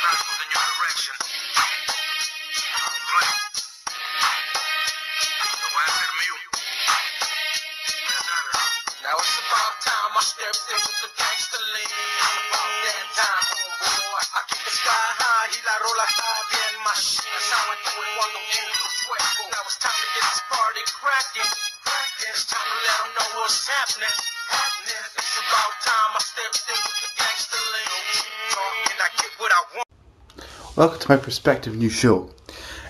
Now it's about time I stepped in with the gangster lean. It's about that time, homeboy. I keep the sky high, y la rola está bien machine. That's how I do it cuando quiero fuego. Now it's time to get this party cracking. It's time to let them know what's happening. It's about time I stepped in with the gangster lean. And I get what I want. Welcome to my Perspective new show.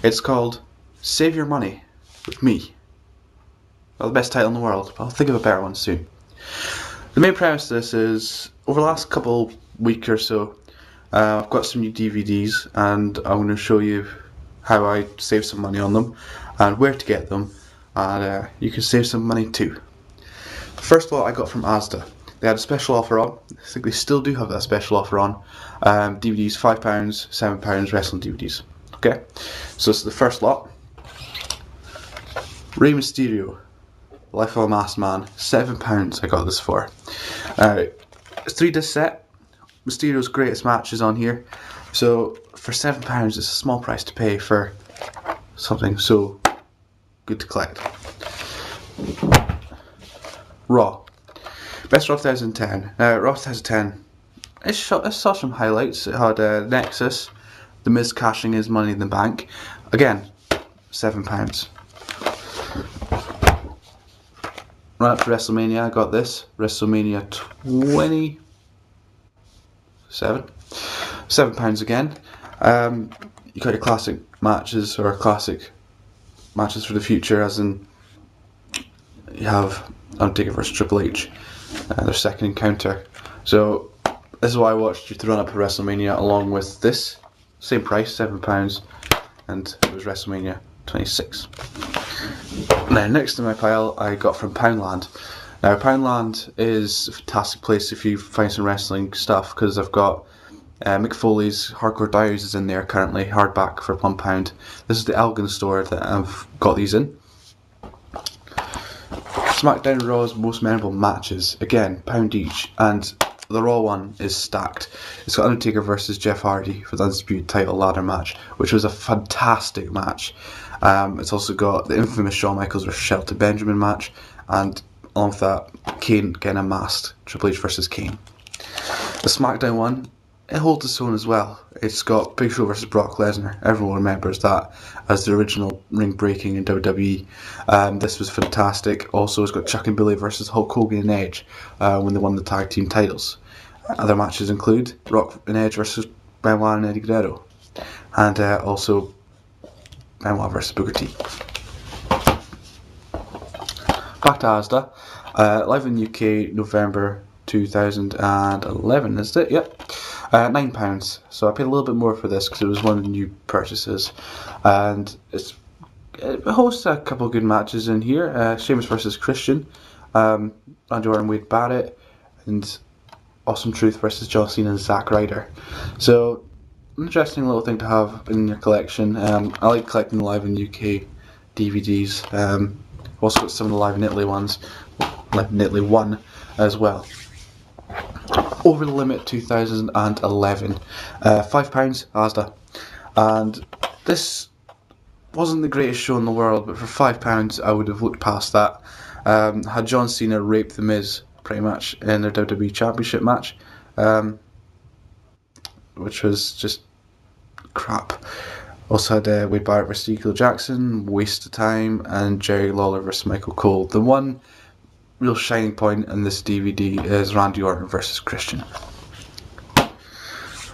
It's called Save Your Money with me. Well, the best title in the world, but I'll think of a better one soon. The main premise of this is, over the last couple week or so, I've got some new DVDs and I'm going to show you how I save some money on them and where to get them, and you can save some money too. The first lot I got from Asda. They had a special offer on. I think they still do have that special offer on. DVDs £5, £7 wrestling DVDs. Okay, so this is the first lot. Rey Mysterio, Life of a Masked Man, £7 I got this for. It's 3-disc set. Mysterio's greatest matches on here. So for £7 it's a small price to pay for something so good to collect. Raw. Best Raw 2010. Raw 2010. It saw some highlights. It had Nexus, The Miz cashing his Money in the Bank. Again, £7. Right up to WrestleMania, I got this. WrestleMania 27. £7 again. You got your classic matches, or classic matches for the future, as in you have Undertaker vs Triple H, their second encounter. So this is what I watched to run up to WrestleMania along with this. Same price, £7, and it was WrestleMania 26. Now, next to my pile, I got from Poundland. Now, Poundland is a fantastic place if you find some wrestling stuff, because I've got Mick Foley's Hardcore Diaries is in there currently, hardback for £1. This is the Elgin store that I've got these in. SmackDown Raw's most memorable matches, again, £1 each, and the Raw one is stacked. It's got Undertaker versus Jeff Hardy for the Undisputed title ladder match, which was a fantastic match. It's also got the infamous Shawn Michaels vs Shelton Benjamin match, and along with that, Kane getting unmasked, Triple H versus Kane. The SmackDown one, it holds its own as well. It's got Big Show versus Brock Lesnar. Everyone remembers that as the original ring breaking in WWE. This was fantastic. Also, it's got Chuck and Billy versus Hulk Hogan and Edge when they won the tag team titles. Other matches include Rock and Edge versus Benoit and Eddie Guerrero, and also Benoit versus Booker T. Back to Asda. Live in the UK, November 2011, is it? Yep. £9. So I paid a little bit more for this because it was one of the new purchases, and it hosts a couple of good matches in here. Sheamus versus Christian, Randy Orton, Wade Barrett, and Awesome Truth versus John Cena and Zack Ryder. So, an interesting little thing to have in your collection. I like collecting the Live in UK DVDs. Also got some of the Live in Italy ones, Live in Italy 1 as well. Over the Limit 2011, £5 Asda, and this wasn't the greatest show in the world, but for £5 I would have looked past that. Had John Cena rape The Miz pretty much in their WWE Championship match, which was just crap. Also had Wade Barrett vs Eagle Jackson, Waste of Time, and Jerry Lawler vs Michael Cole. The one real shining point in this DVD is Randy Orton versus Christian.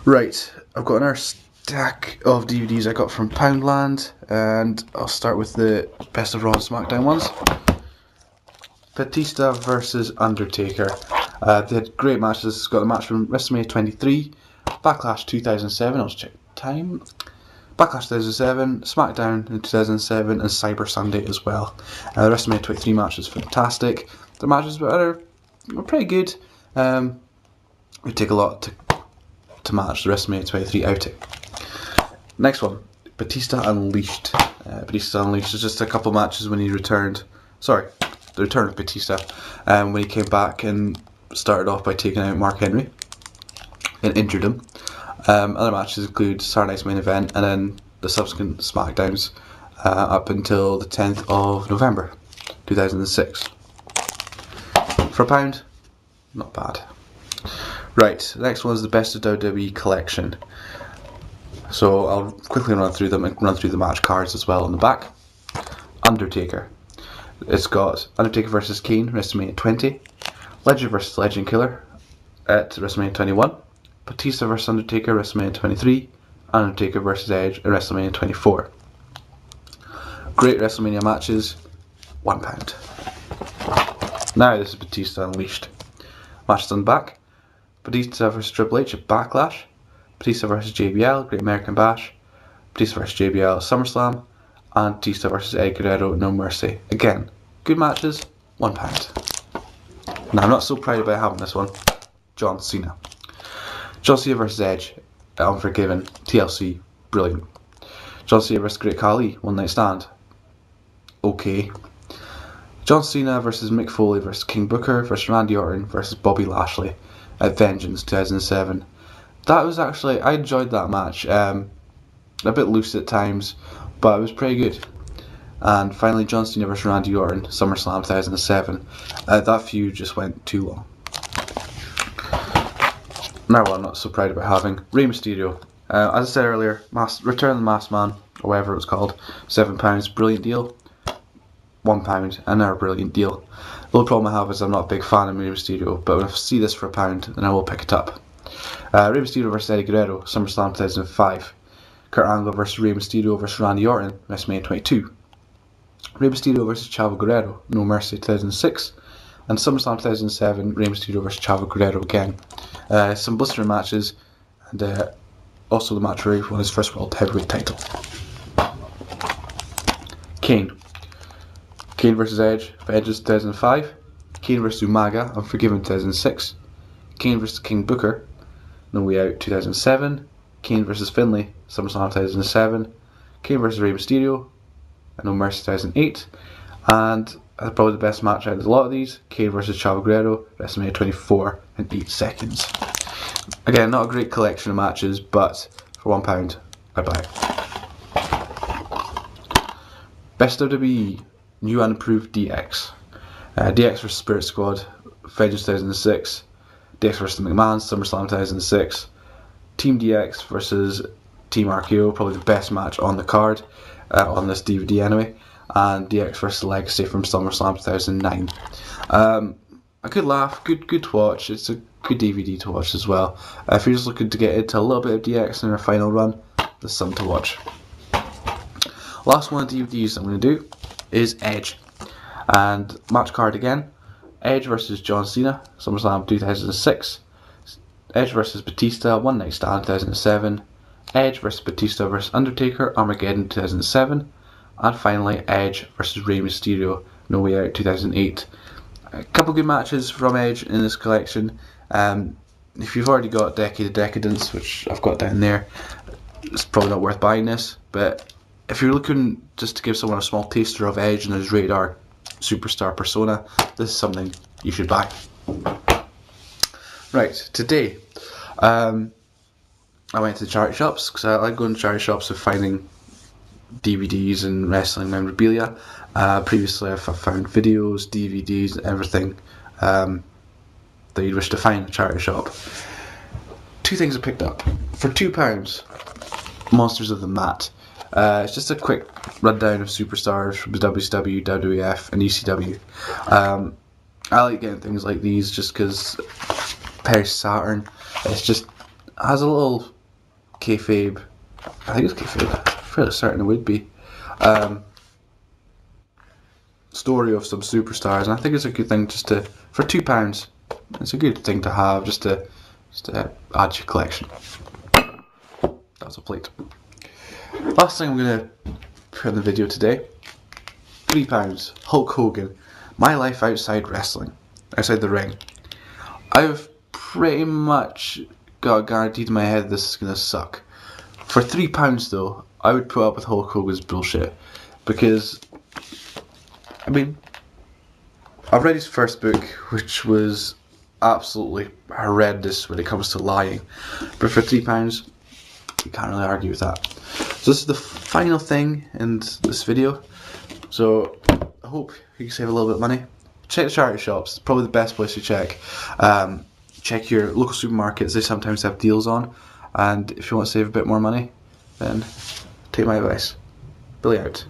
Right, I've got another stack of DVDs I got from Poundland, and I'll start with the Best of Raw and SmackDown ones. Batista versus Undertaker. They had great matches. It's got a match from WrestleMania 23, Backlash 2007, I'll check time. Backlash 2007, SmackDown in 2007, and Cyber Sunday as well. The WrestleMania 23 match was fantastic. The matches were pretty good. It would take a lot to match the WrestleMania 23 outing. Next one, Batista Unleashed. Batista Unleashed is just a couple matches when he returned. Sorry, the return of Batista. When he came back and started off by taking out Mark Henry and injured him. Other matches include Saturday night's main event and then the subsequent SmackDowns up until the 10th of November 2006. For a pound, not bad. Right, the next one is the Best of WWE collection. So I'll quickly run through them and run through the match cards as well on the back. Undertaker. It's got Undertaker vs Kane, WrestleMania 20. Legend vs Legend Killer at WrestleMania 21. Batista vs Undertaker, WrestleMania 23. Undertaker vs Edge at WrestleMania 24. Great WrestleMania matches, £1. Now this is Batista Unleashed. Matches on the back. Batista vs Triple H at Backlash. Batista vs JBL, Great American Bash. Batista vs JBL, SummerSlam. And Batista vs Ed Guerrero, No Mercy. Again, good matches, £1. Now I'm not so proud about having this one. John Cena. John Cena vs Edge, Unforgiven, TLC, brilliant. John Cena vs Great Khali, One Night Stand, okay. John Cena vs Mick Foley vs King Booker vs Randy Orton vs Bobby Lashley at Vengeance 2007. That was actually, I enjoyed that match. A bit loose at times, but it was pretty good. And finally, John Cena vs Randy Orton, SummerSlam 2007. That feud just went too long. Now what I'm not so proud about having, Rey Mysterio. As I said earlier, Return of the Masked Man, or whatever it was called, £7, brilliant deal. £1, another brilliant deal. The only problem I have is I'm not a big fan of Rey Mysterio, but when I see this for £1, then I will pick it up. Rey Mysterio vs Eddie Guerrero, SummerSlam 2005. Kurt Angle vs Rey Mysterio vs Randy Orton, WrestleMania 22. Rey Mysterio vs Chavo Guerrero, No Mercy 2006. And SummerSlam 2007, Rey Mysterio vs Chavo Guerrero again. Some blistering matches, and also the match where he won his first World Heavyweight title. Kane. Kane vs Edge, Vengeance 2005. Kane vs Umaga, Unforgiven 2006. Kane vs King Booker, No Way Out 2007. Kane vs Finlay, SummerSlam 2007. Kane vs Rey Mysterio, No Mercy 2008. And probably the best match out of a lot of these, Kane vs Chavo Guerrero, WrestleMania 24 in 8 seconds. Again, not a great collection of matches, but for £1, I buy it. Best of WWE, New and Improved DX. DX vs Spirit Squad, Vengeance 2006. DX vs The McMahons, SummerSlam 2006. Team DX versus Team RKO, probably the best match on the card, on this DVD anyway. And DX vs Legacy from SummerSlam 2009. A good laugh, good to watch. It's a good DVD to watch as well. If you're just looking to get into a little bit of DX in their final run, there's something to watch. Last one of the DVDs I'm going to do is Edge. And match card again. Edge vs John Cena, SummerSlam 2006. Edge vs Batista, One Night Stand 2007. Edge vs Batista vs Undertaker, Armageddon 2007. And finally, Edge vs Rey Mysterio, No Way Out 2008. A couple good matches from Edge in this collection. If you've already got Decade of Decadence, which I've got down there, it's probably not worth buying this. But if you're looking just to give someone a small taster of Edge and his rated R superstar persona, this is something you should buy. Right, today I went to charity shops because I like going to charity shops and finding DVDs and wrestling memorabilia. Previously I've found videos, DVDs, everything that you'd wish to find in a charity shop. Two things I picked up. For £2, Monsters of the Mat. It's just a quick rundown of superstars from WCW, WWF and ECW. I like getting things like these just because Perry Saturn, it's just has a little kayfabe, I think it's kayfabe, I'm fairly certain it would be, story of some superstars, and I think it's a good thing just to, for £2, it's a good thing to have just to add to your collection. That's a plate. Last thing I'm going to put in the video today, £3, Hulk Hogan, My Life Outside Wrestling, outside the ring. I've pretty much got guaranteed in my head this is going to suck. For £3 though, I would put up with Hulk Hogan's bullshit, because, I mean, I've read his first book, which was absolutely horrendous when it comes to lying, but for £3, You can't really argue with that. So this is the final thing in this video. So I hope you can save a little bit of money. Check the charity shops. It's probably the best place to check. Check your local supermarkets. They sometimes have deals on. And if you want to save a bit more money, then take my advice. Billy out.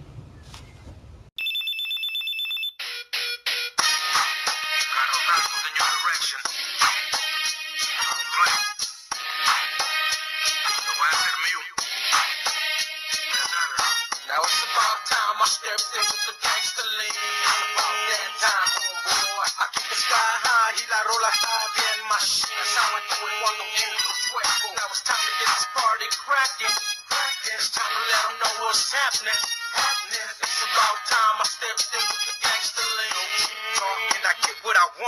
Now it's about time I stepped in with the gangster lean. About that time, homeboy. I keep the sky high y la rola está bien machine. Saben tú el cuando entro fuego. Now it's time to get this party cracking. It's time to let them know what's happening. It's about time I stepped in with the gangster lean. And I get what I want.